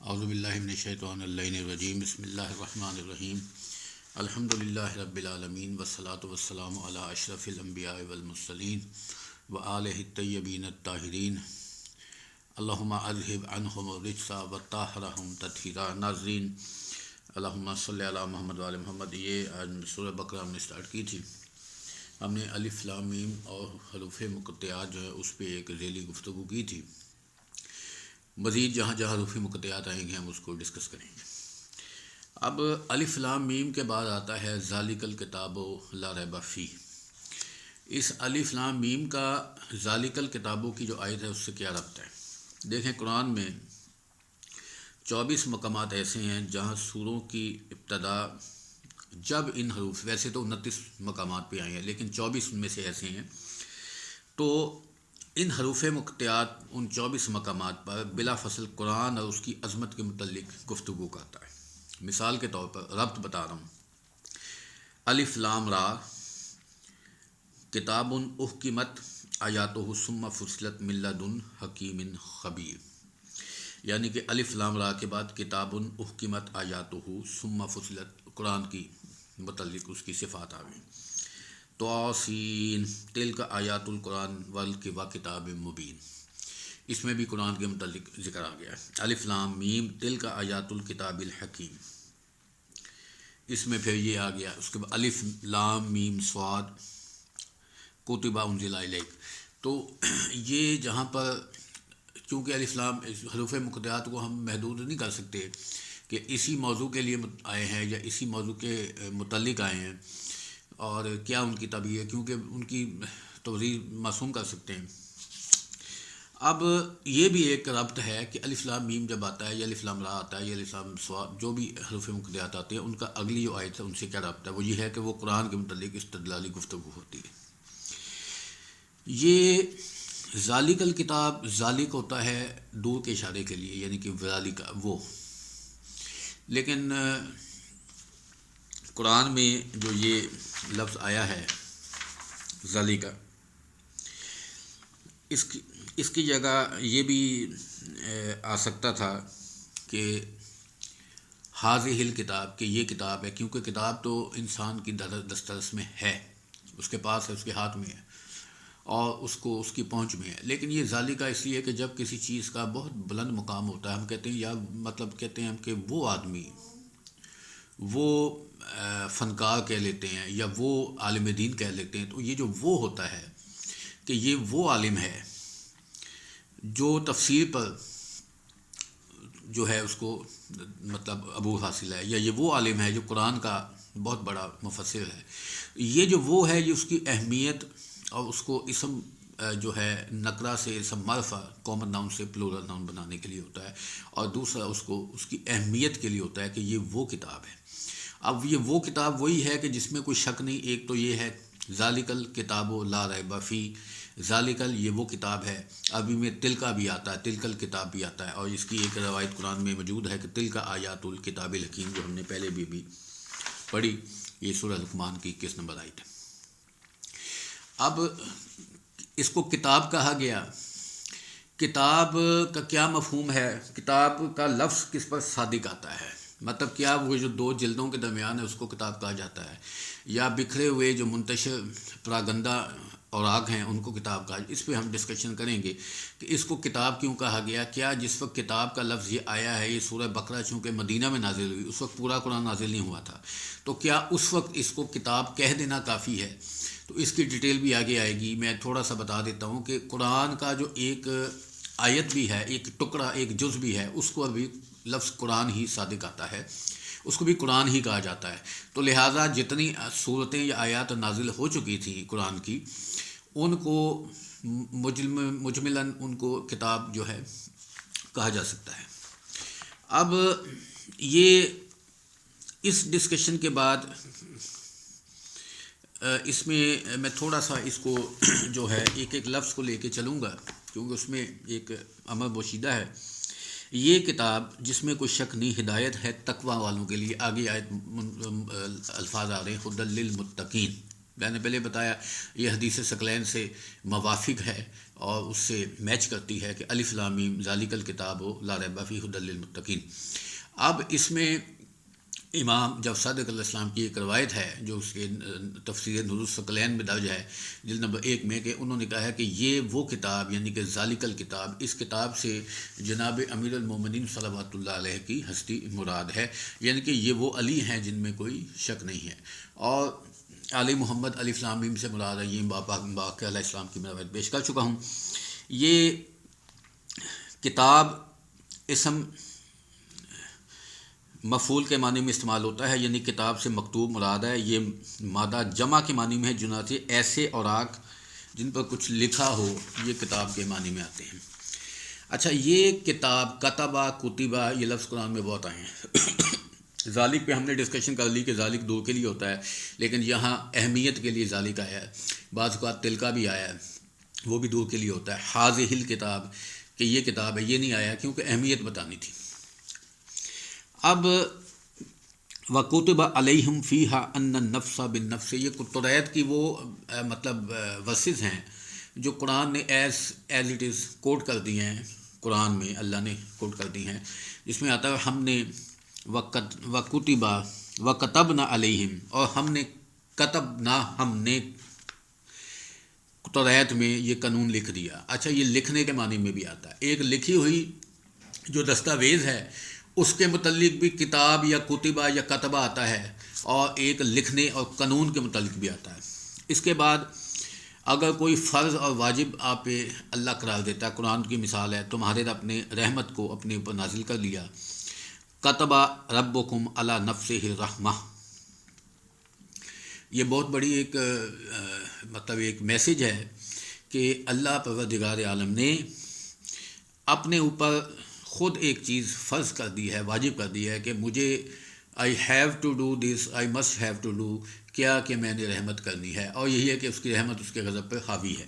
اعوذ باللہ من الشیطان اللعین الرجیم بسم اللہ الرحمن الرحیم الحمدللہ رب العالمین والصلاة والسلام علی اشرف الانبیاء والمرسلین وآلہ الطیبین الطاہرین اللہم اذہب عنہم الرجس وطہرہم تطہیرا۔ ناظرین، اللہم صلی علی محمد وآل محمد۔ یہ آج سورہ بقرہ ہم نے سٹارٹ کی تھی۔ ہم نے الف لام میم اور حروف مقطعات جو ہے اس پہ ایک ذیلی گفتگو کی تھی۔ مزید جہاں جہاں حروف مقطعات آئیں گے ہم اس کو ڈسکس کریں گے۔ اب الف لام میم کے بعد آتا ہے ذالک الکتاب لا ریب فیہ۔ اس الف لام میم کا ذالک الکتابوں کی جو آیت ہے اس سے کیا ربط ہے؟ دیکھیں، قرآن میں 24 مقامات ایسے ہیں جہاں سوروں کی ابتدا جب ان حروف، ویسے تو 29 مقامات پہ آئے ہیں لیکن 24 ان میں سے ایسے ہیں، تو ان حروف مقطعات ان 24 مقامات پر بلا فصل قرآن اور اس کی عظمت کے متعلق گفتگو کرتا ہے۔ مثال کے طور پر ربط بتا رہا ہوں۔ الف لام را کتاب احکمت آیاتہ ثم فصلت من لدن حکیم خبیر، یعنی کہ الف لام را کے بعد کتاب احکمت آیاتہ ثم فصلت، قرآن کی متعلق اس کی صفات آ گئی۔ توسین تلک آیات القرآن و کتاب مبین، اس میں بھی قرآن کے متعلق ذکر آ گیا ہے۔ الف لام میم تلک آیات الکتاب الحکیم، اس میں پھر یہ آ گیا۔ اس کے بعد الف لام میم صاد کتب انزل الیک۔ تو یہ جہاں پر چونکہ الف لام حروف مقطعات کو ہم محدود نہیں کر سکتے کہ اسی موضوع کے لیے آئے ہیں یا اسی موضوع کے متعلق آئے ہیں اور کیا ان کی طبیع ہے، کیونکہ ان کی توضیح معصوم کر سکتے ہیں۔ اب یہ بھی ایک ربط ہے کہ الف لام میم جب آتا ہے یا الف لام را آتا ہے یا الف لام صاد، جو بھی حروف مقطعات آتے ہیں ان کا اگلی جو آیت ہے ان سے کیا ربط ہے؟ وہ یہ ہے کہ وہ قرآن کے متعلق استدلالی گفتگو ہوتی ہے۔ یہ ذالک الکتاب، ذالک ہوتا ہے دور کے اشارے کے لیے، یعنی کہ ذالک وہ، لیکن قرآن میں جو یہ لفظ آیا ہے ذالک، اس کی جگہ یہ بھی آ سکتا تھا کہ ہاذہ الکتاب، کہ یہ کتاب ہے، کیونکہ کتاب تو انسان کی دسترس میں ہے، اس کے پاس ہے، اس کے ہاتھ میں ہے اور اس کو اس کی پہنچ میں ہے۔ لیکن یہ ذالک اس لیے کہ جب کسی چیز کا بہت بلند مقام ہوتا ہے، ہم کہتے ہیں یا مطلب کہتے ہیں کہ وہ آدمی، وہ فنکار کہہ لیتے ہیں یا وہ عالم دین کہہ لیتے ہیں، تو یہ جو وہ ہوتا ہے کہ یہ وہ عالم ہے جو تفسیر پر جو ہے اس کو مطلب عبور حاصل ہے، یا یہ وہ عالم ہے جو قرآن کا بہت بڑا مفسر ہے۔ یہ جو وہ ہے یہ اس کی اہمیت اور اس کو اسم جو ہے نکرہ سے اسم معرفہ کامن ناؤن سے پلورل ناؤن بنانے کے لیے ہوتا ہے، اور دوسرا اس کو اس کی اہمیت کے لیے ہوتا ہے کہ یہ وہ کتاب ہے۔ اب یہ وہ کتاب وہی ہے کہ جس میں کوئی شک نہیں۔ ایک تو یہ ہے ذالک الکتاب لا ریب فیہ، ذالک یہ وہ کتاب ہے۔ عربی میں تلکا بھی آتا ہے، تلک الکتاب بھی آتا ہے، اور اس کی ایک روایت قرآن میں موجود ہے کہ تلک آیات الکتاب الحکیم، جو ہم نے پہلے بھی پڑھی، یہ سورہ لقمان کی 21 نمبر آیت ہے۔ اب اس کو کتاب کہا گیا، کتاب کا کیا مفہوم ہے؟ کتاب کا لفظ کس پر صادق آتا ہے؟ مطلب کیا وہ جو دو جلدوں کے درمیان ہے اس کو کتاب کہا جاتا ہے، یا بکھرے ہوئے جو منتشر پراگندہ اوراق ہیں ان کو کتاب کہا؟ اس پہ ہم ڈسکشن کریں گے کہ اس کو کتاب کیوں کہا گیا۔ کیا جس وقت کتاب کا لفظ یہ آیا ہے، یہ سورہ بقرہ چونکہ مدینہ میں نازل ہوئی، اس وقت پورا قرآن نازل نہیں ہوا تھا، تو کیا اس وقت اس کو کتاب کہہ دینا کافی ہے؟ تو اس کی ڈیٹیل بھی آگے آئے گی۔ میں تھوڑا سا بتا دیتا ہوں کہ قرآن کا جو ایک آیت بھی ہے، ایک ٹکڑا، ایک جز بھی ہے، اس کو ابھی لفظ قرآن ہی صادق آتا ہے، اس کو بھی قرآن ہی کہا جاتا ہے۔ تو لہٰذا جتنی صورتیں یا آیات نازل ہو چکی تھیں قرآن کی، ان کو مجملاً ان کو کتاب جو ہے کہا جا سکتا ہے۔ اب یہ اس ڈسکشن کے بعد اس میں تھوڑا سا اس کو جو ہے ایک ایک لفظ کو لے کے چلوں گا، کیونکہ اس میں ایک امر پوشیدہ ہے۔ یہ کتاب جس میں کوئی شک نہیں ہدایت ہے تقوی والوں کے لیے۔ آگے آیت الفاظ آ رہے ہیں ہدی للمتقین، میں نے پہلے بتایا یہ حدیث ثقلین سے موافق ہے اور اس سے میچ کرتی ہے کہ الف لام میم ذالک الکتاب لا ریب فیہ ھدی للمتقین۔ اب اس میں امام جعفر صادق علیہ السلام کی ایک روایت ہے جو اس کے تفسیر نور الثقلین میں درج ہے جلد نمبر 1 میں، کہ انہوں نے کہا ہے کہ یہ وہ کتاب یعنی کہ ذالک الکتاب، اس کتاب سے جناب امیر المومنین صلوات اللہ علیہ کی ہستی مراد ہے، یعنی کہ یہ وہ علی ہیں جن میں کوئی شک نہیں ہے، اور آل محمد الف لام میم سے مراد ہے، یہ باقر علیہ السلام کی میں روایت پیش کر چکا ہوں۔ یہ کتاب اسم مفعول کے معنی میں استعمال ہوتا ہے، یعنی کتاب سے مکتوب مراد ہے۔ یہ مادہ جمع کے معنی میں ہے، چنانچہ ایسے اوراق جن پر کچھ لکھا ہو یہ کتاب کے معنی میں آتے ہیں۔ اچھا، یہ کتاب کتبہ کتبہ یہ لفظ قرآن میں بہت آئے ہیں۔ ذالک پہ ہم نے ڈسکشن کر لی کہ ذالک دو کے لیے ہوتا ہے، لیکن یہاں اہمیت کے لیے ذالک آیا ہے، بعض اوقات تلکا بھی آیا ہے، وہ بھی دو کے لیے ہوتا ہے۔ حاذہ الکتاب کہ یہ کتاب ہے، یہ نہیں آیا کیونکہ اہمیت بتانی تھی۔ اب وَكُتِبَ عَلَيْهِمْ فِيهَا أَنَّ النَّفْسَ بِالنَّفْسِ، یہ قرآن کی وہ مطلب ورسز ہیں جو قرآن نے ایز اٹ از کوٹ کر دی ہیں، قرآن میں اللہ نے کوٹ کر دی ہیں، جس میں آتا ہے ہم نے وَكُتِبَ وَكَتَبْنَا عَلَيْهِمْ، اور ہم نے قرآن میں یہ قانون لکھ دیا۔ اچھا، یہ لکھنے کے معنی میں بھی آتا ہے، ایک لکھی ہوئی جو دستاویز ہے اس کے متعلق بھی کتاب یا کتبہ یا کتبہ آتا ہے، اور ایک لکھنے اور قانون کے متعلق بھی آتا ہے۔ اس کے بعد اگر کوئی فرض اور واجب آپ پہ اللہ قرار دیتا ہے، قرآن کی مثال ہے تمہارے رب نے رحمت کو اپنے اوپر نازل کر لیا، کتبہ ربکم علی نفسہ الرحمہ، یہ بہت بڑی ایک مطلب ایک میسج ہے کہ اللہ پروردگار عالم نے اپنے اوپر خود ایک چیز فرض کر دی ہے، واجب کر دی ہے کہ مجھے I have to do this, I must have to do, کیا کہ میں نے رحمت کرنی ہے، اور یہی ہے کہ اس کی رحمت اس کے غضب پر حاوی ہے۔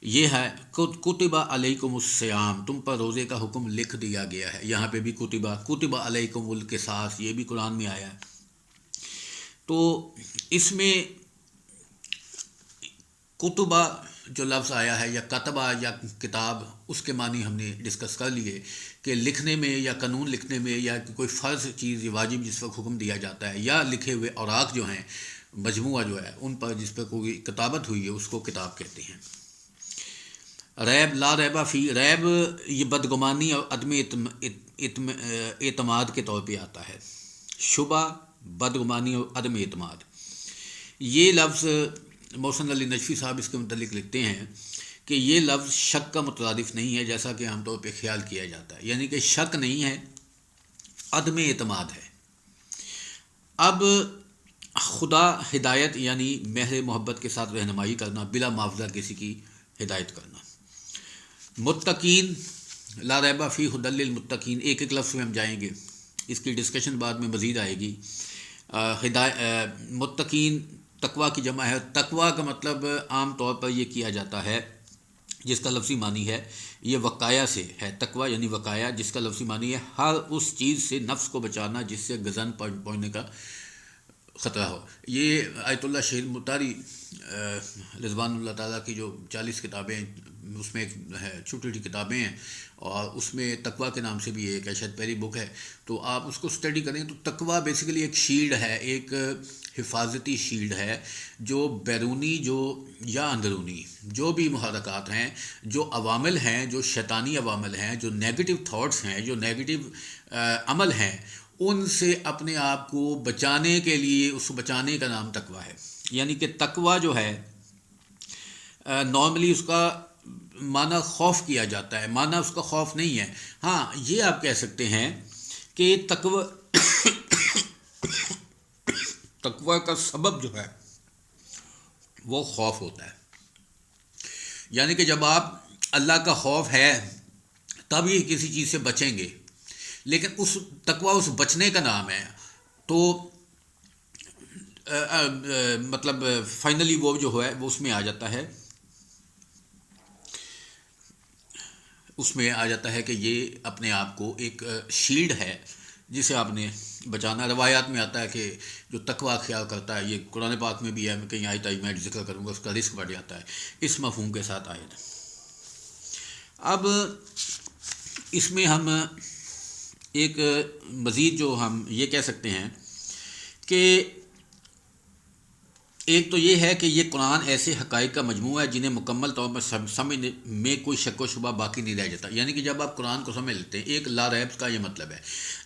یہ ہے کتب علیکم الصیام، تم پر روزے کا حکم لکھ دیا گیا ہے، یہاں پہ بھی کتب علیکم القصاص، یہ بھی قرآن میں آیا ہے۔ تو اس میں کتبہ جو لفظ آیا ہے یا کتبہ یا کتاب، اس کے معنی ہم نے ڈسکس کر لیے کہ لکھنے میں یا قانون لکھنے میں یا کوئی فرض چیز یا واجب جس وقت حکم دیا جاتا ہے، یا لکھے ہوئے اوراق جو ہیں مجموعہ جو ہے ان پر جس پر کوئی کتابت ہوئی ہے اس کو کتاب کہتے ہیں۔ ریب لا ریبہ فی، ریب یہ بدگمانی اور عدم اعتماد کے طور پہ آتا ہے، شبہ بدگمانی اور عدم اعتماد۔ یہ لفظ محسن علی نجفی صاحب اس کے متعلق لکھتے ہیں کہ یہ لفظ شک کا مترادف نہیں ہے جیسا کہ عام طور پہ خیال کیا جاتا ہے، یعنی کہ شک نہیں ہے، عدم اعتماد ہے۔ اب خدا ہدایت یعنی مہر محبت کے ساتھ رہنمائی کرنا، بلا معاوضہ کسی کی ہدایت کرنا۔ متقین لا ریبہ فی ھدی للمتقین، ایک ایک لفظ میں ہم جائیں گے، اس کی ڈسکشن بعد میں مزید آئے گی۔ متقین تقویٰ کی جمع ہے، تقویٰ کا مطلب عام طور پر یہ کیا جاتا ہے جس کا لفظی معنی ہے، یہ وقایا سے ہے، تقویٰ یعنی وقایا، جس کا لفظی معنی ہے ہر اس چیز سے نفس کو بچانا جس سے گزن پہنچنے کا خطرہ ہو۔ یہ آیت اللہ شہید مطاری رضوان اللہ تعالیٰ کی جو 40 کتابیں، اس میں ایک ہے چھوٹی چھوٹی کتابیں ہیں، اور اس میں تقویٰ کے نام سے بھی ایک ہے، شاید پہلی بک ہے، تو آپ اس کو اسٹڈی کریں تو تقویٰ بیسیکلی ایک شیلڈ ہے، ایک حفاظتی شیلڈ ہے جو بیرونی جو یا اندرونی جو بھی محرکات ہیں، جو عوامل ہیں، جو شیطانی عوامل ہیں، جو نیگیٹو تھاٹس ہیں، جو نیگیٹو عمل ہیں، ان سے اپنے آپ کو بچانے کے لیے، اس بچانے کا نام تقویٰ ہے۔ یعنی کہ تقویٰ جو ہے نارملی اس کا معنی خوف کیا جاتا ہے، معنی اس کا خوف نہیں ہے۔ ہاں، یہ آپ کہہ سکتے ہیں کہ تقویٰ کا سبب جو ہے وہ خوف ہوتا ہے، یعنی کہ جب آپ اللہ کا خوف ہے تب ہی کسی چیز سے بچیں گے، لیکن اس تقویٰ اس بچنے کا نام ہے، تو مطلب فائنلی وہ جو ہے وہ اس میں آ جاتا ہے، اس میں آ جاتا ہے کہ یہ اپنے آپ کو ایک شیلڈ ہے جسے آپ نے بچانا ہے۔ روایات میں آتا ہے کہ جو تقوی اختیار کرتا ہے، یہ قرآن پاک میں بھی ہے، میں کہیں آیت میں ذکر کروں گا، اس کا رزق بڑھ جاتا ہے، اس مفہوم کے ساتھ آیت۔ اب اس میں ہم ایک مزید جو ہم یہ کہہ سکتے ہیں کہ ایک تو یہ ہے کہ یہ قرآن ایسے حقائق کا مجموعہ ہے جنہیں مکمل طور پر سمجھنے میں کوئی شک و شبہ باقی نہیں رہ جاتا، یعنی کہ جب آپ قرآن کو سمجھ لیتے ہیں، ایک لا ریب کا یہ مطلب ہے،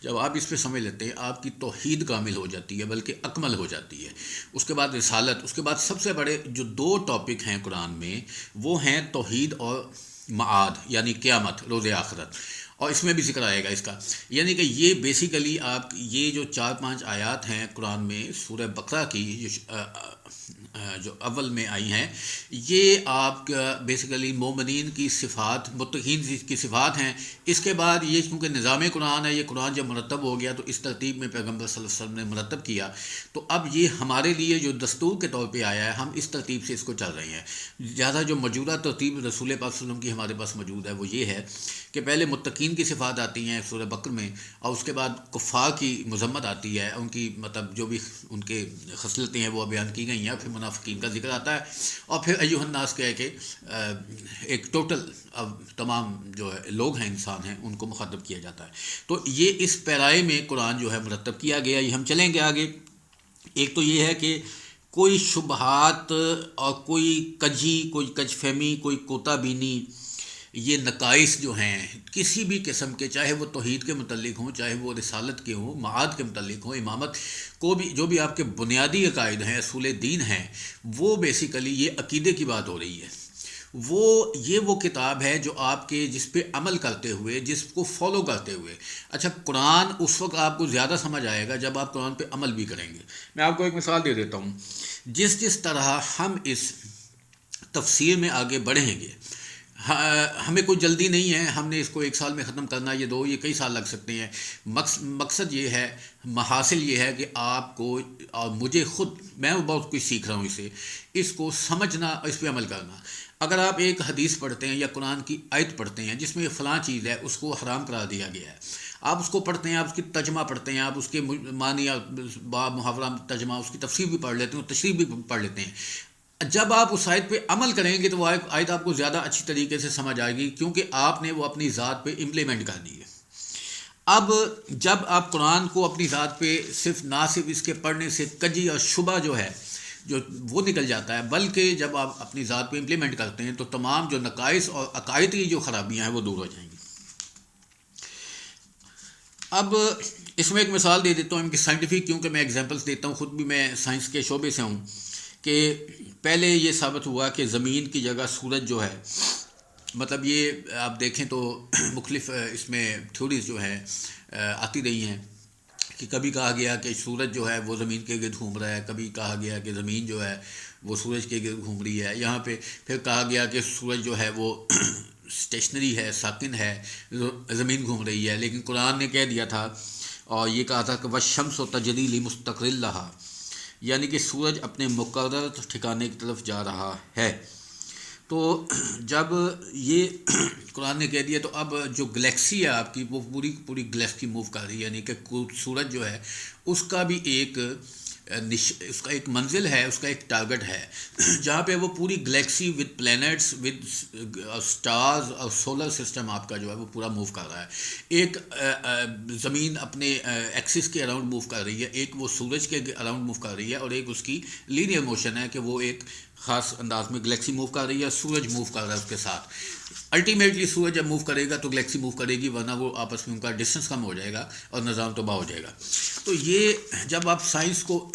جب آپ اس پہ سمجھ لیتے ہیں آپ کی توحید کامل ہو جاتی ہے، بلکہ اکمل ہو جاتی ہے۔ اس کے بعد رسالت، اس کے بعد سب سے بڑے جو دو ٹاپک ہیں قرآن میں وہ ہیں توحید اور معاد، یعنی قیامت، روز آخرت، اور اس میں بھی ذکر آئے گا اس کا، یعنی کہ یہ بیسیکلی آپ یہ جو 4-5 آیات ہیں قرآن میں سورہ بقرہ کی جو اول میں آئی ہیں، یہ آپ کا بیسیکلی مومنین کی صفات، متقین کی صفات ہیں۔ اس کے بعد یہ کیونکہ نظام قرآن ہے، یہ قرآن جب مرتب ہو گیا تو اس ترتیب میں پیغمبر صلی اللہ علیہ وسلم نے مرتب کیا، تو اب یہ ہمارے لیے جو دستور کے طور پہ آیا ہے، ہم اس ترتیب سے اس کو چل رہے ہیں۔ لہٰذا جو موجودہ ترتیب رسول پاک صلی اللہ علیہ وسلم کی ہمارے پاس موجود ہے وہ یہ ہے کہ پہلے متقین کی صفات آتی ہیں سورہ بقرہ میں، اور اس کے بعد کفار کی مذمت آتی ہے، ان کی مطلب جو بھی ان کے خصلتیں ہیں وہ بیان کی گئی ہیں، پھر منافقین کا ذکر آتا ہے، اور پھر ایھا الناس کہہ کے ایک ٹوٹل اب تمام جو ہے لوگ ہیں، انسان ہیں، ان کو مخاطب کیا جاتا ہے۔ تو یہ اس پیرائے میں قرآن جو ہے مرتب کیا گیا، یہ ہم چلیں گے آگے۔ ایک تو یہ ہے کہ کوئی شبہات اور کوئی کج فہمی، کوئی کوتا بینی، یہ نقائص جو ہیں کسی بھی قسم کے، چاہے وہ توحید کے متعلق ہوں، چاہے وہ رسالت کے ہوں، معاد کے متعلق ہوں، امامت کو بھی، جو بھی آپ کے بنیادی عقائد ہیں، اصول دین ہیں، وہ بیسیکلی یہ عقیدے کی بات ہو رہی ہے۔ وہ کتاب ہے جو آپ کے جس پہ عمل کرتے ہوئے، جس کو فالو کرتے ہوئے، اچھا قرآن اس وقت آپ کو زیادہ سمجھ آئے گا جب آپ قرآن پہ عمل بھی کریں گے۔ میں آپ کو ایک مثال دے دیتا ہوں، جس طرح ہم اس تفسیر میں آگے بڑھیں گے، ہمیں کوئی جلدی نہیں ہے، ہم نے اس کو 1 سال میں ختم کرنا، یہ کئی سال لگ سکتے ہیں۔ مقصد یہ ہے، محاصل یہ ہے کہ آپ کو اور مجھے خود، میں بہت کچھ سیکھ رہا ہوں اس کو سمجھنا اور اس پہ عمل کرنا۔ اگر آپ ایک حدیث پڑھتے ہیں یا قرآن کی آیت پڑھتے ہیں جس میں فلاں چیز ہے، اس کو حرام قرار دیا گیا ہے، آپ اس کو پڑھتے ہیں، آپ اس کی ترجمہ پڑھتے ہیں، آپ اس کے معنی یا باب محاورہ ترجمہ، اس کی تفسیر بھی پڑھ لیتے ہیں، تشریح بھی پڑھ لیتے ہیں۔ جب آپ اس آیت پہ عمل کریں گے تو وہ آیت آپ کو زیادہ اچھی طریقے سے سمجھ آئے گی، کیونکہ آپ نے وہ اپنی ذات پہ امپلیمنٹ کر دی ہے۔ اب جب آپ قرآن کو اپنی ذات پہ نہ صرف اس کے پڑھنے سے کجی اور شبہ جو ہے جو وہ نکل جاتا ہے، بلکہ جب آپ اپنی ذات پہ امپلیمنٹ کرتے ہیں تو تمام جو نقائص اور عقائد کی جو خرابیاں ہیں وہ دور ہو جائیں گی۔ اب اس میں ایک مثال دے دیتا ہوں کہ سائنٹیفک، کیونکہ میں ایگزامپلس دیتا ہوں، خود بھی میں سائنس کے شعبے سے ہوں، کہ پہلے یہ ثابت ہوا کہ زمین کی جگہ سورج جو ہے، مطلب یہ آپ دیکھیں تو مختلف اس میں تھیوریز جو ہیں آتی رہی ہیں، کہ کبھی کہا گیا کہ سورج جو ہے وہ زمین کے گرد گھوم رہا ہے، کبھی کہا گیا کہ زمین جو ہے وہ سورج کے گرد گھوم رہی ہے، یہاں پہ پھر کہا گیا کہ سورج جو ہے وہ اسٹیشنری ہے، ساکن ہے، زمین گھوم رہی ہے۔ لیکن قرآن نے کہہ دیا تھا اور یہ کہا تھا کہ وَالشَّمْسُ تَجْرِی لِمُسْتَقَرٍ لَہَا، یعنی کہ سورج اپنے مقرر ٹھکانے کی طرف جا رہا ہے۔ تو جب یہ قرآن نے کہہ دیا تو اب جو گلیکسی ہے آپ کی، وہ پوری گلیکسی موو کر رہی ہے، یعنی کہ سورج جو ہے اس کا بھی اس کا ایک منزل ہے، اس کا ایک ٹارگٹ ہے، جہاں پہ وہ پوری Galaxy with planets, with stars اور سولر سسٹم آپ کا جو ہے وہ پورا موو کر رہا ہے۔ ایک زمین اپنے ایکسس کے اراؤنڈ موو کر رہی ہے، ایک وہ سورج کے اراؤنڈ موو کر رہی ہے، اور ایک اس کی لینئر موشن ہے کہ وہ ایک خاص انداز میں گلیکسی موو کر رہی ہے، سورج موو کر رہا ہے اس کے ساتھ۔ الٹیمیٹلی سورج جب موو کرے گا تو گلیکسی موو کرے گی، ورنہ وہ آپس میں ان کا ڈسٹینس کم ہو جائے گا اور نظام تباہ ہو جائے گا۔ تو یہ جب آپ سائنس کو،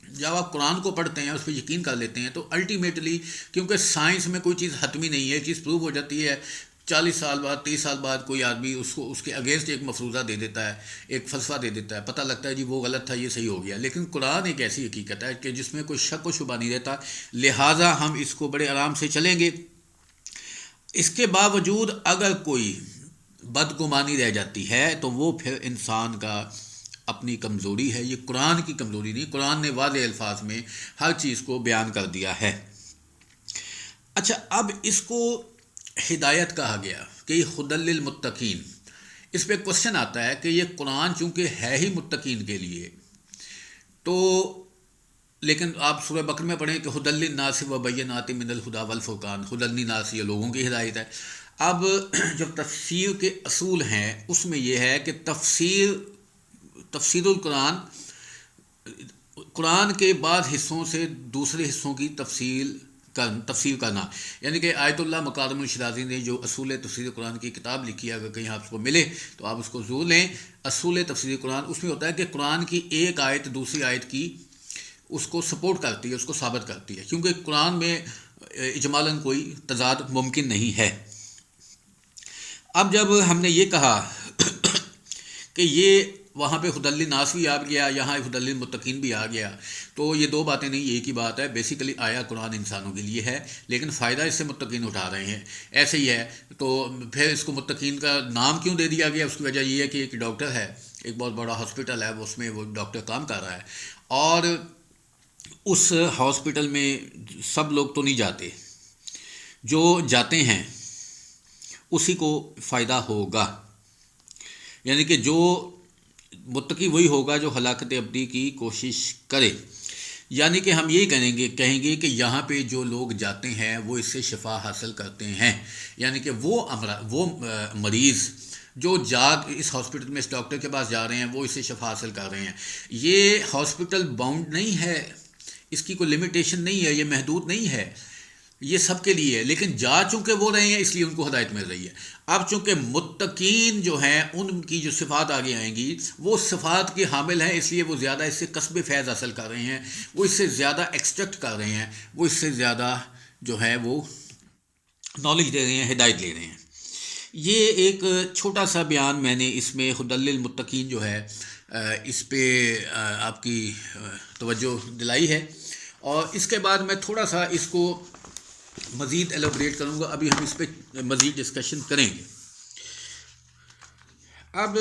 جب آپ قرآن کو پڑھتے ہیں، اس پہ یقین کر لیتے ہیں، تو الٹیمیٹلی، کیونکہ سائنس میں کوئی چیز حتمی نہیں ہے، چیز پروو ہو جاتی ہے، 40 سال بعد، 30 سال بعد کوئی آدمی اس کے اگینسٹ ایک مفروضہ دے دیتا ہے، ایک فلسفہ دے دیتا ہے، پتہ لگتا ہے جی وہ غلط تھا، یہ صحیح ہو گیا۔ لیکن قرآن ایک ایسی حقیقت ہے کہ جس میں کوئی شک و شبہ نہیں رہتا، لہٰذا ہم اس کو بڑے آرام سے چلیں گے۔ اس کے باوجود اگر کوئی بدگمانی رہ جاتی ہے تو وہ پھر انسان کا اپنی کمزوری ہے، یہ قرآن کی کمزوری نہیں، قرآن نے واضح الفاظ میں ہر چیز کو بیان کر دیا ہے۔ اچھا، اب اس کو ہدایت کہا گیا کہ یہ ہدی للمتقین، اس پہ کوشچن آتا ہے کہ یہ قرآن چونکہ ہے ہی متقین کے لیے، تو لیکن آپ سورہ بقرہ میں پڑھیں کہ ہدی للناس و بینات من الہدی والفرقان، ہدی للناس یہ لوگوں کی ہدایت ہے۔ اب جو تفسیر کے اصول ہیں اس میں یہ ہے کہ تفسیر القرآن، قرآن کے بعض حصوں سے دوسرے حصوں کی تفسیر کرنا، یعنی کہ آیت اللہ مکارم الشرازی نے جو اصول تفسیر قرآن کی کتاب لکھی ہے، اگر کہیں آپ کو ملے تو آپ اس کو ضرور لیں۔ اصول تفسیر قرآن اس میں ہوتا ہے کہ قرآن کی ایک آیت دوسری آیت کی اس کو سپورٹ کرتی ہے، اس کو ثابت کرتی ہے، کیونکہ قرآن میں اجمالاً کوئی تضاد ممکن نہیں ہے۔ اب جب ہم نے یہ کہا کہ یہ وہاں پہ ہدی للناس بھی آ گیا، یہاں ہدی للمتقین بھی آ گیا، تو یہ دو باتیں نہیں، ایک ہی بات ہے۔ بیسیکلی آیا قرآن انسانوں کے لیے ہے، لیکن فائدہ اس سے متقین اٹھا رہے ہیں، ایسے ہی ہے۔ تو پھر اس کو متقین کا نام کیوں دے دیا گیا؟ اس کی وجہ یہ ہے کہ ایک ڈاکٹر ہے، ایک بہت بڑا ہاسپٹل ہے، اس میں وہ ڈاکٹر کام کر رہا ہے، اور اس ہاسپٹل میں سب لوگ تو نہیں جاتے، جو جاتے ہیں اسی کو فائدہ ہوگا، یعنی کہ جو متقی وہی ہوگا جو ہلاکت ابدی کی کوشش کرے۔ یعنی کہ ہم یہی کہیں گے کہ یہاں پہ جو لوگ جاتے ہیں وہ اس سے شفا حاصل کرتے ہیں، یعنی کہ وہ مریض جو اس ہاسپٹل میں اس ڈاکٹر کے پاس جا رہے ہیں وہ اس سے شفا حاصل کر رہے ہیں۔ یہ ہاسپٹل باؤنڈ نہیں ہے، اس کی کوئی لمیٹیشن نہیں ہے، یہ محدود نہیں ہے، یہ سب کے لیے ہے، لیکن جا چونکہ وہ رہے ہیں اس لیے ان کو ہدایت مل رہی ہے۔ اب چونکہ متقین جو ہیں ان کی جو صفات آگے آئیں گی وہ صفات کے حامل ہیں، اس لیے وہ زیادہ اس سے کسب فیض حاصل کر رہے ہیں، وہ اس سے زیادہ ایکسٹریکٹ کر رہے ہیں، وہ اس سے زیادہ جو ہے وہ نالج لے رہے ہیں، ہدایت لے رہے ہیں۔ یہ ایک چھوٹا سا بیان میں نے اس میں ہدی للمتقین جو ہے اس پہ آپ کی توجہ دلائی ہے، اور اس کے بعد میں تھوڑا سا اس کو مزید ایلوبریٹ کروں گا، ابھی ہم اس پہ مزید ڈسکشن کریں گے۔ اب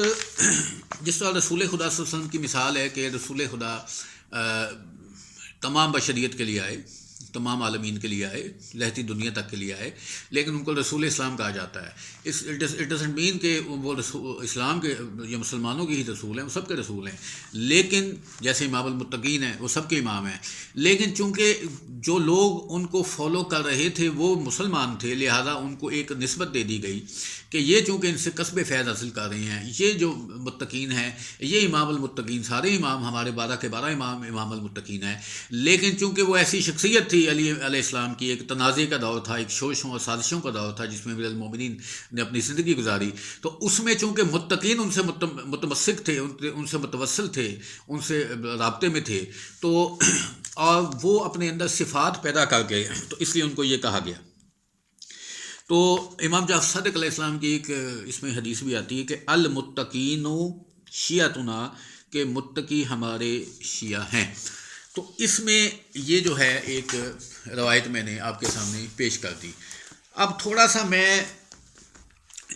جس طرح رسول خدا صلی اللہ علیہ وسلم کی مثال ہے کہ رسول خدا تمام بشریت کے لیے آئے، تمام عالمین کے لیے آئے، رہتی دنیا تک کے لیے آئے، لیکن ان کو رسول اسلام کہا جاتا ہے۔ اٹ ڈزنٹ مین کہ وہ اسلام کے یا مسلمانوں کے ہی رسول ہیں، وہ سب کے رسول ہیں، لیکن جیسے امام المتقین ہیں وہ سب کے امام ہیں، لیکن چونکہ جو لوگ ان کو فالو کر رہے تھے وہ مسلمان تھے، لہٰذا ان کو ایک نسبت دے دی گئی کہ یہ چونکہ ان سے کسب فیض حاصل کر رہے ہیں، یہ جو متقین ہیں یہ امام المتقین، سارے امام ہمارے 12 کے 12 امام المتقین ہیں، لیکن چونکہ وہ ایسی شخصیت تھی علی علیہ السلام کی، ایک تنازع کا دور تھا، ایک شوشوں اور سازشوں کا دور تھا جس میں امیر المومنین نے اپنی زندگی گزاری، تو اس میں چونکہ متقین ان سے متمسک تھے، ان سے متوسل تھے، ان سے رابطے میں تھے، تو اور وہ اپنے اندر صفات پیدا کر گئے، تو اس لیے ان کو یہ کہا گیا۔ تو امام جعفر صادق علیہ السلام کی ایک اس میں حدیث بھی آتی ہے کہ المتقین شیعتنا، کہ متقی ہمارے شیعہ ہیں۔ تو اس میں یہ جو ہے ایک روایت میں نے آپ کے سامنے پیش کر دی۔ اب تھوڑا سا میں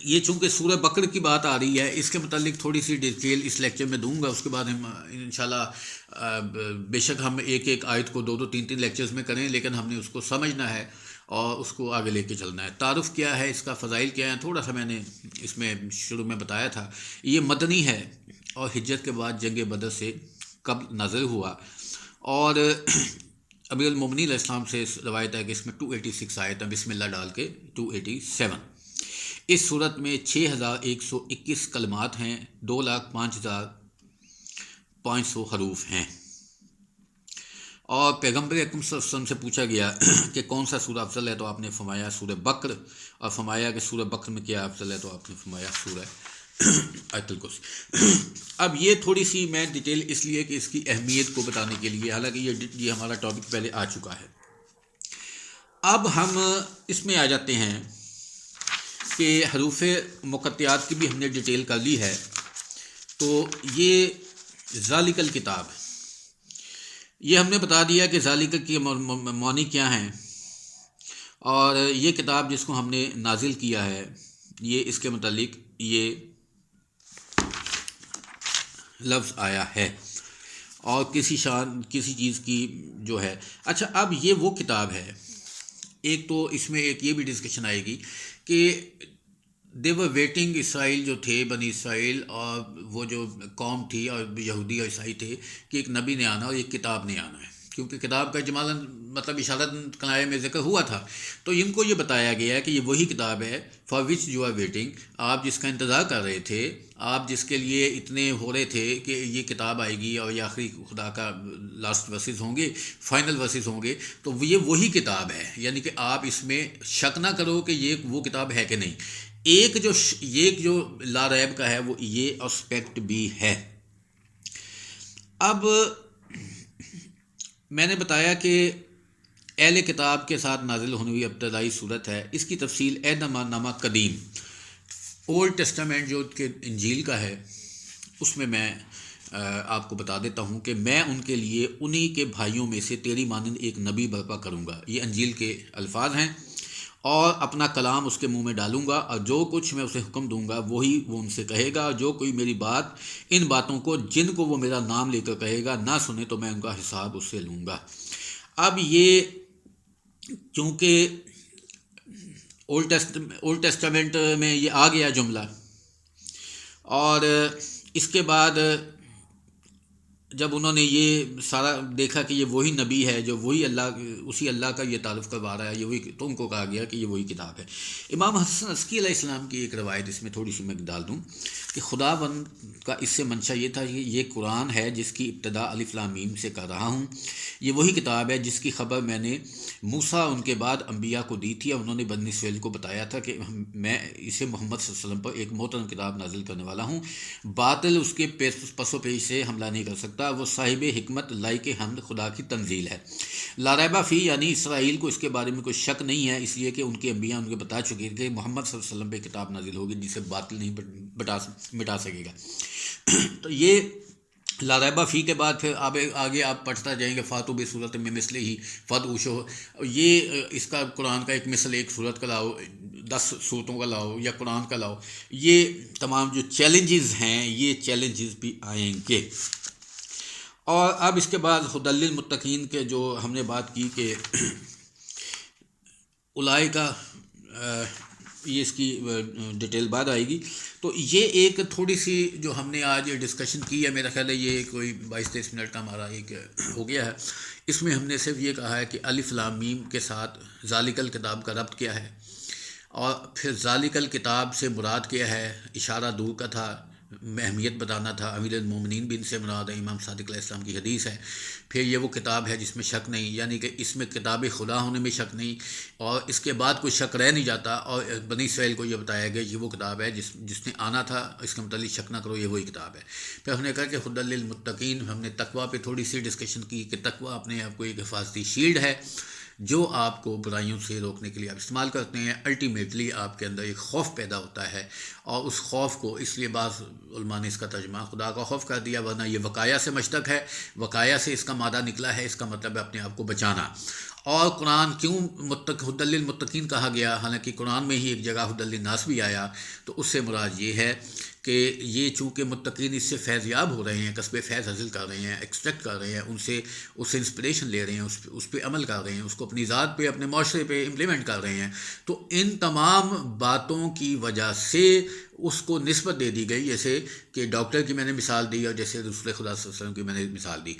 یہ چونکہ سورہ بقرہ کی بات آ رہی ہے، اس کے متعلق تھوڑی سی ڈیٹیل اس لیکچر میں دوں گا، اس کے بعد ہم انشاءاللہ بے شک ہم ایک آیت کو 2 3 لیکچرز میں کریں، لیکن ہم نے اس کو سمجھنا ہے اور اس کو آگے لے کے چلنا ہے۔ تعارف کیا ہے، اس کا فضائل کیا ہے، تھوڑا سا میں نے اس میں شروع میں بتایا تھا۔ یہ مدنی ہے اور ہجرت کے بعد جنگ بدر سے قبل نازل ہوا، اور امیر المومنین علیہ السلام سے روایت ہے کہ اس میں 286 آیت ہیں، بسم اللہ ڈال کے 287۔ اس صورت میں 6121 کلمات ہیں، 2,05,500 حروف ہیں، اور پیغمبر اکرم صلی اللہ علیہ وسلم سے پوچھا گیا کہ کون سا سورہ افضل ہے، تو آپ نے فرمایا سورہ بقرہ، اور فرمایا کہ سورہ بقرہ میں کیا افضل ہے، تو آپ نے فرمایا سورہ آیت الکرسی۔ اب یہ تھوڑی سی میں ڈیٹیل اس لیے کہ اس کی اہمیت کو بتانے کے لیے، حالانکہ یہ ہمارا ٹاپک پہلے آ چکا ہے۔ اب ہم اس میں آ جاتے ہیں کہ حروف مقطعات کی بھی ہم نے ڈیٹیل کر لی ہے، تو یہ ذالک الکتاب، یہ ہم نے بتا دیا کہ ذالک کی معنی کیا ہیں، اور یہ کتاب جس کو ہم نے نازل کیا ہے، یہ اس کے متعلق یہ لفظ آیا ہے، اور کسی چیز کی جو ہے۔ اچھا، اب یہ وہ کتاب ہے، ایک تو اس میں ایک یہ بھی ڈسکشن آئے گی کہ دے ور ویٹنگ، اسرائیل جو تھے، بنی اسرائیل، اور وہ جو قوم تھی اور یہودی اور عیسائی تھے، کہ ایک نبی نے آنا اور ایک کتاب نے آنا ہے، کیونکہ کتاب کا اجمالاً مطلب اشارت کنائے میں ذکر ہوا تھا. تو ان کو یہ بتایا گیا ہے کہ یہ وہی کتاب ہے for which you are waiting, آپ جس کا انتظار کر رہے تھے، آپ جس کے لیے اتنے ہو رہے تھے کہ یہ کتاب آئے گی اور یہ آخری خدا کا لاسٹ ورسز ہوں گے، فائنل ورسز ہوں گے. تو یہ وہی کتاب ہے، یعنی کہ آپ اس میں شک نہ کرو کہ یہ وہ کتاب ہے کہ نہیں. ایک جو لا ریب کا ہے وہ یہ اسپیکٹ بھی ہے. اب میں نے بتایا کہ اہل کتاب کے ساتھ نازل ہونے ہوئی ابتدائی صورت ہے. اس کی تفصیل عہد نامہ قدیم، اولڈ ٹیسٹامنٹ جو کہ انجیل کا ہے، اس میں آپ کو بتا دیتا ہوں کہ میں ان کے لیے انہی کے بھائیوں میں سے تیری مانند ایک نبی برپا کروں گا. یہ انجیل کے الفاظ ہیں. اور اپنا کلام اس کے منہ میں ڈالوں گا، اور جو کچھ میں اسے حکم دوں گا وہی وہ ان سے کہے گا. جو کوئی میری ان باتوں کو جن کو وہ میرا نام لے کر کہے گا نہ سنے تو میں ان کا حساب اس سے لوں گا. اب یہ چونکہ اولڈ ٹیسٹامنٹ میں یہ آ گیا جملہ، اور اس کے بعد جب انہوں نے یہ سارا دیکھا کہ یہ وہی نبی ہے جو وہی اسی اللہ کا یہ تعارف کروا رہا ہے، یہ وہی، تو ان کو کہا گیا کہ یہ وہی کتاب ہے. امام حسن عسقی علیہ السلام کی ایک روایت اس میں تھوڑی سی میں ڈال دوں کہ خدا بند کا اس سے منشا یہ تھا کہ یہ قرآن ہے جس کی ابتدا الف لام میم سے کر رہا ہوں. یہ وہی کتاب ہے جس کی خبر میں نے موسیٰ ان کے بعد انبیاء کو دی تھی، اور انہوں نے بنی اسرائیل کو بتایا تھا کہ میں اسے محمد صلی اللہ علیہ وسلم پر ایک محترم کتاب نازل کرنے والا ہوں. باطل اس کے پس و پیش سے حملہ نہیں کر سکتا. وہ صاحب حکمت لائق حمد خدا کی تنزیل ہے. لا ریبہ فی، یعنی اسرائیل کو اس کے بارے میں کوئی شک نہیں ہے، اس لیے کہ ان کے انبیاء ان کو بتا چکے کہ محمد صلی اللہ علیہ وسلم پہ کتاب نازل ہوگی جسے باطل نہیں مٹا سکے گا. تو یہ لا ریبہ فی کے بعد پھر آگے آپ پڑھتا جائیں گے فاتو بے صورت میں مثل ہی فد اوشو. یہ اس کا قرآن کا ایک مثل ایک صورت کا لاؤ، 10 صورتوں کا لاؤ یا قرآن کا لاؤ. یہ تمام جو چیلنجز ہیں یہ چیلنجز بھی آئیں گے. اور اب اس کے بعد ھدی للمتقین کے جو ہم نے بات کی کہ اولئکا، یہ اس کی ڈیٹیل بعد آئے گی. تو یہ ایک تھوڑی سی جو ہم نے آج ڈسکشن کی ہے، میرا خیال ہے یہ کوئی 22-23 منٹ کا ہمارا ایک ہو گیا ہے. اس میں ہم نے صرف یہ کہا ہے کہ الف لام میم کے ساتھ ذالک الکتاب کا ربط کیا ہے، اور پھر ذالک الکتاب سے مراد کیا ہے. اشارہ دور کا تھا، اہمیت بتانا تھا. امیر المومنین بھی ان سے مراد ہے، امام صادق علیہ السلام کی حدیث ہے. پھر یہ وہ کتاب ہے جس میں شک نہیں، یعنی کہ اس میں کتاب خدا ہونے میں شک نہیں، اور اس کے بعد کوئی شک رہ نہیں جاتا. اور بنی اسرائیل کو یہ بتایا گیا یہ وہ کتاب ہے جس نے آنا تھا، اس کے متعلق شک نہ کرو، یہ وہی کتاب ہے. پھر ہم نے کہا کہ ھدی للمتقین، ہم نے تقویٰ پہ تھوڑی سی ڈسکشن کی کہ تقویٰ اپنے آپ کو ایک حفاظتی شیلڈ ہے جو آپ کو برائیوں سے روکنے کے لیے آپ استعمال کرتے ہیں. الٹیمیٹلی آپ کے اندر ایک خوف پیدا ہوتا ہے، اور اس خوف کو، اس لیے بعض علماء نے اس کا ترجمہ خدا کا خوف کر دیا، ورنہ یہ وقایا سے مشتق ہے. وقایا سے اس کا مادہ نکلا ہے، اس کا مطلب ہے اپنے آپ کو بچانا. اور قرآن کیوں ھدی للمتقین کہا گیا، حالانکہ قرآن میں ہی ایک جگہ ھدی للناس بھی آیا، تو اس سے مراد یہ ہے کہ یہ چونکہ متقین اس سے فیض یاب ہو رہے ہیں، کسب فیض حاصل کر رہے ہیں، ایکسٹریکٹ کر رہے ہیں، اس سے انسپریشن لے رہے ہیں، اس پہ عمل کر رہے ہیں، اس کو اپنی ذات پہ، اپنے معاشرے پہ امپلیمنٹ کر رہے ہیں. تو ان تمام باتوں کی وجہ سے اس کو نسبت دے دی گئی، جیسے کہ ڈاکٹر کی میں نے مثال دی، اور جیسے رسول خدا صلی اللہ علیہ وسلم کی میں نے مثال دی.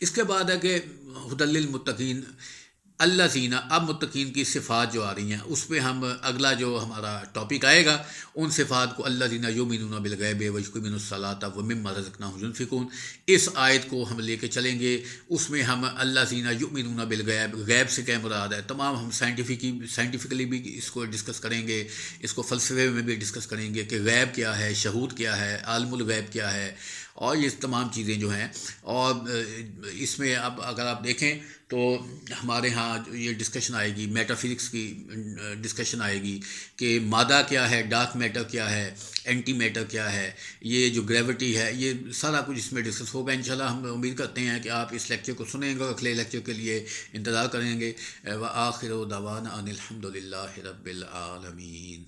اس کے بعد ہے کہ ھدی للمتقین اللہ زینہ. اب متقین کی صفات جو آ رہی ہیں اس پہ ہم اگلا جو ہمارا ٹاپک آئے گا ان صفات کو، اللہ زینہ یؤمنون بالغیب ویقیمون الصلاۃ ومما رزقناہم ینفقون، اس آیت کو ہم لے کے چلیں گے. اس میں ہم اللہ زینہ یؤمنون بالغیب، غیب سے کیا مراد ہے، تمام ہم سائنٹیفکلی بھی اس کو ڈسکس کریں گے، اس کو فلسفے میں بھی ڈسکس کریں گے کہ غیب کیا ہے، شہود کیا ہے، عالم الغیب کیا ہے، اور یہ تمام چیزیں جو ہیں. اور اس میں اب اگر آپ دیکھیں تو ہمارے ہاں یہ ڈسکشن آئے گی، میٹا فزکس کی ڈسکشن آئے گی کہ مادہ کیا ہے، ڈارک میٹر کیا ہے، اینٹی میٹر کیا ہے، یہ جو گریوٹی ہے، یہ سارا کچھ اس میں ڈسکس ہوگا انشاءاللہ. ہم امید کرتے ہیں کہ آپ اس لیکچر کو سنیں گے اور اگلے لیکچر کے لیے انتظار کریں گے. وآخر دعوانا ان الحمد للہ رب العالمین.